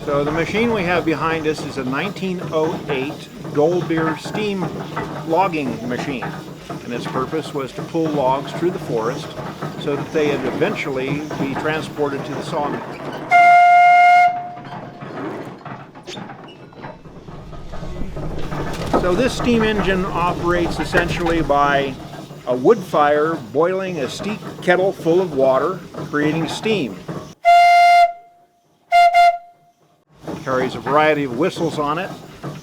So the machine we have behind us is a 1908 Dolbeer steam logging machine, and its purpose was to pull logs through the forest so that they would eventually be transported to the sawmill. So this steam engine operates essentially by a wood fire boiling a steep kettle full of water, creating steam. It carries a variety of whistles on it,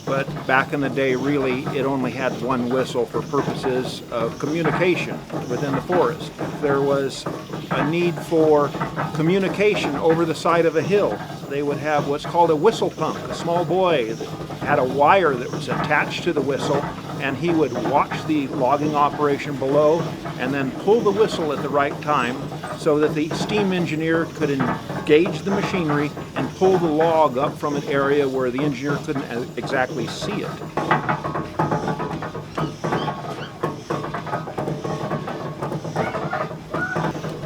but back in the day really it only had one whistle for purposes of communication within the forest. If there was a need for communication over the side of a hill, they would have what's called a whistle pump. A small boy that had a wire that was attached to the whistle, and he would watch the logging operation below and then pull the whistle at the right time so that the steam engineer could engage the machinery and pull the log up from an area where the engineer couldn't exactly see it.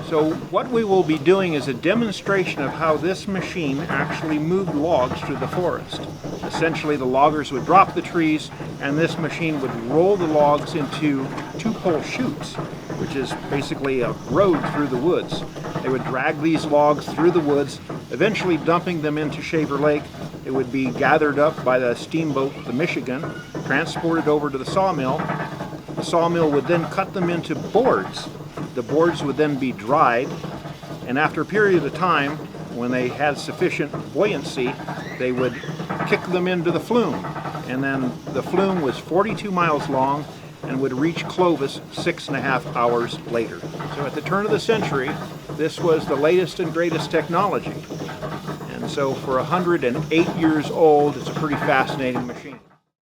So what we will be doing is a demonstration of how this machine actually moved logs through the forest. Essentially, the loggers would drop the trees, and this machine would roll the logs into two-pole chutes, which is basically a road through the woods. They would drag these logs through the woods, eventually dumping them into Shaver Lake. It would be gathered up by the steamboat, the Michigan, transported over to the sawmill. The sawmill would then cut them into boards. The boards would then be dried, and after a period of time, when they had sufficient buoyancy, they would kick them into the flume. And then the flume was 42 miles long and would reach Clovis 6.5 hours later. So at the turn of the century, this was the latest and greatest technology. And so for 108 years old, it's a pretty fascinating machine.